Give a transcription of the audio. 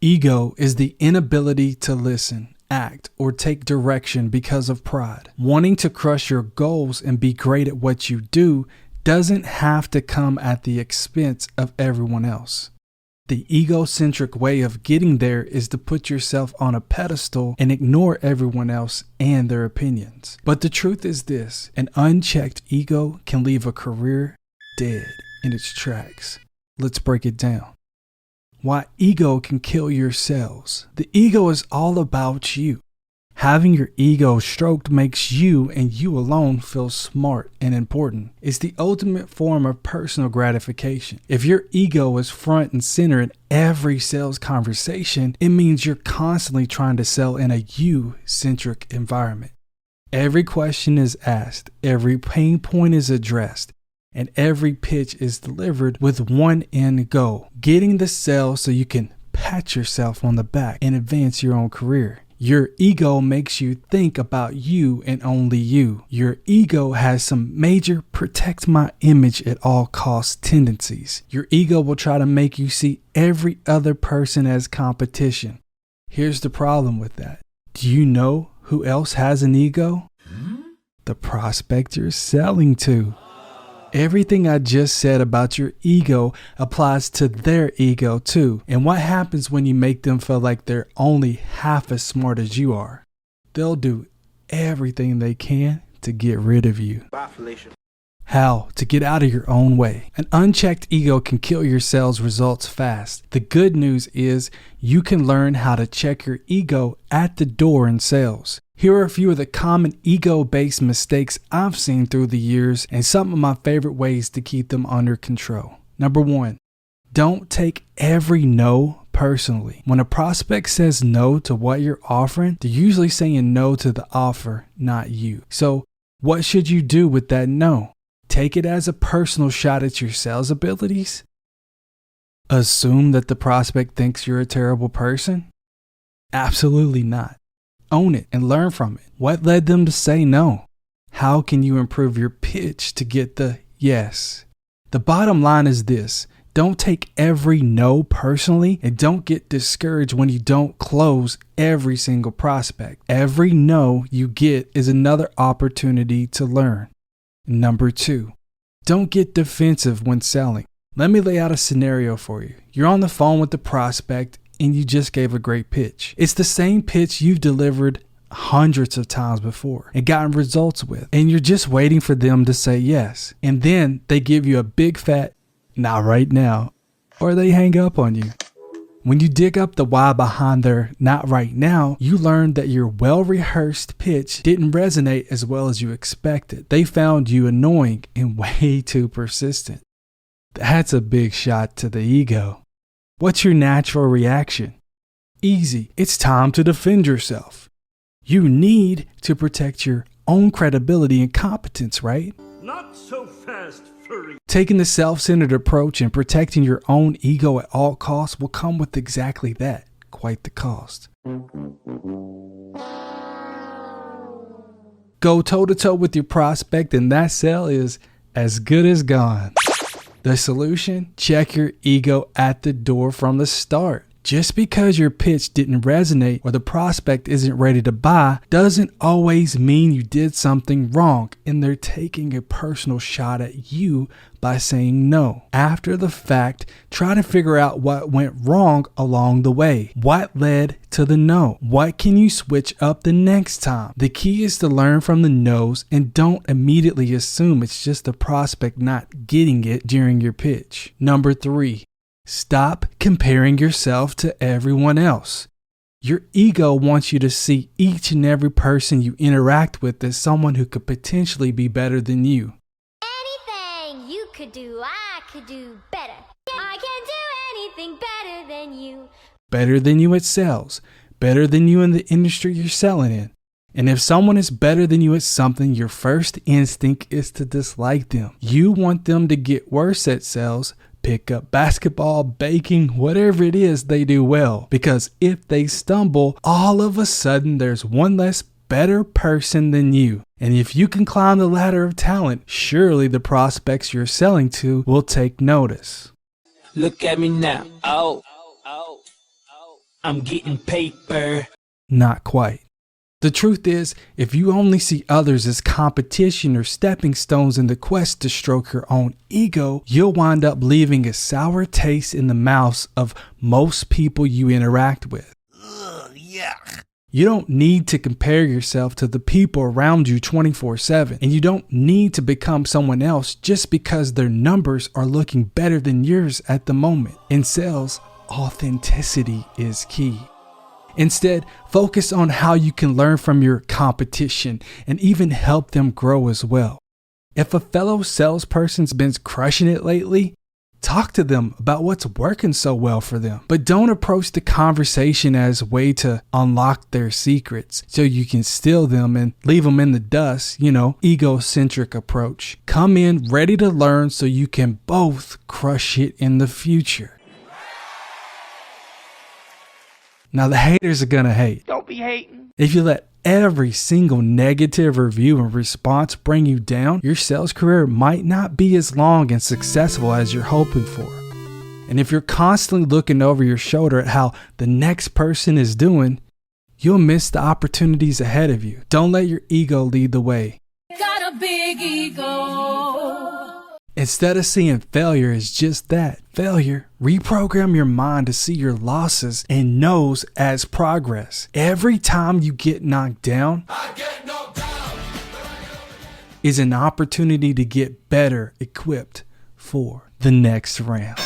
Ego is the inability to listen, act, or take direction because of pride. Wanting to crush your goals and be great at what you do doesn't have to come at the expense of everyone else. The egocentric way of getting there is to put yourself on a pedestal and ignore everyone else and their opinions. But the truth is this: an unchecked ego can leave a career dead in its tracks. Let's break it down. Why ego can kill your sales. The ego is all about you. Having your ego stroked makes you and you alone feel smart and important. It's the ultimate form of personal gratification. If your ego is front and center in every sales conversation, it means you're constantly trying to sell in a you-centric environment. Every question is asked, every pain point is addressed, and every pitch is delivered with one end goal: getting the sale so you can pat yourself on the back and advance your own career. Your ego makes you think about you and only you. Your ego has some major protect my image at all costs tendencies. Your ego will try to make you see every other person as competition. Here's the problem with that. Do you know who else has an ego? The prospect you're selling to. Everything I just said about your ego applies to their ego too. And what happens when you make them feel like they're only half as smart as you are? They'll do everything they can to get rid of you. Bye, Felicia. How to get out of your own way. An unchecked ego can kill your sales results fast. The good news is you can learn how to check your ego at the door in sales. Here are a few of the common ego-based mistakes I've seen through the years and some of my favorite ways to keep them under control. Number 1, don't take every no personally. When a prospect says no to what you're offering, they're usually saying no to the offer, not you. So what should you do with that no? Take it as a personal shot at your sales abilities? Assume that the prospect thinks you're a terrible person? Absolutely not. Own it and learn from it. What led them to say no? How can you improve your pitch to get the yes? The bottom line is this: don't take every no personally, and don't get discouraged when you don't close every single prospect. Every no you get is another opportunity to learn. Number 2, don't get defensive when selling. Let me lay out a scenario for you. You're on the phone with the prospect and you just gave a great pitch. It's the same pitch you've delivered hundreds of times before and gotten results with, and you're just waiting for them to say yes. And then they give you a big fat, not right now, or they hang up on you. When you dig up the why behind their not right now, you learn that your well-rehearsed pitch didn't resonate as well as you expected. They found you annoying and way too persistent. That's a big shot to the ego. What's your natural reaction? Easy. It's time to defend yourself. You need to protect your own credibility and competence, right? Not so fast, furry. Taking the self-centered approach and protecting your own ego at all costs will come with exactly that, quite the cost. Go toe-to-toe with your prospect and that sale is as good as gone. The solution? Check your ego at the door from the start. Just because your pitch didn't resonate or the prospect isn't ready to buy doesn't always mean you did something wrong, and they're taking a personal shot at you by saying no. After the fact, try to figure out what went wrong along the way. What led to the no? What can you switch up the next time? The key is to learn from the no's and don't immediately assume it's just the prospect not getting it during your pitch. Number 3. Stop comparing yourself to everyone else. Your ego wants you to see each and every person you interact with as someone who could potentially be better than you. Anything you could do, I could do better. I can do anything better than you. Better than you at sales. Better than you in the industry you're selling in. And if someone is better than you at something, your first instinct is to dislike them. You want them to get worse at sales, pick up basketball, baking, whatever it is they do well. Because if they stumble, all of a sudden there's one less better person than you. And if you can climb the ladder of talent, surely the prospects you're selling to will take notice. Look at me now. Oh. I'm getting paper. Not quite. The truth is, if you only see others as competition or stepping stones in the quest to stroke your own ego, you'll wind up leaving a sour taste in the mouths of most people you interact with. Ugh, yuck. You don't need to compare yourself to the people around you 24/7, and you don't need to become someone else just because their numbers are looking better than yours at the moment. In sales, authenticity is key. Instead, focus on how you can learn from your competition and even help them grow as well. If a fellow salesperson's been crushing it lately, talk to them about what's working so well for them. But don't approach the conversation as a way to unlock their secrets so you can steal them and leave them in the dust, egocentric approach. Come in ready to learn so you can both crush it in the future. Now the haters are gonna hate. Don't be hating. If you let every single negative review and response bring you down, your sales career might not be as long and successful as you're hoping for. And if you're constantly looking over your shoulder at how the next person is doing, you'll miss the opportunities ahead of you. Don't let your ego lead the way. Got a big ego. Instead of seeing failure as just that, failure, reprogram your mind to see your losses and no's as progress. Every time you get knocked down, is an opportunity to get better equipped for the next round.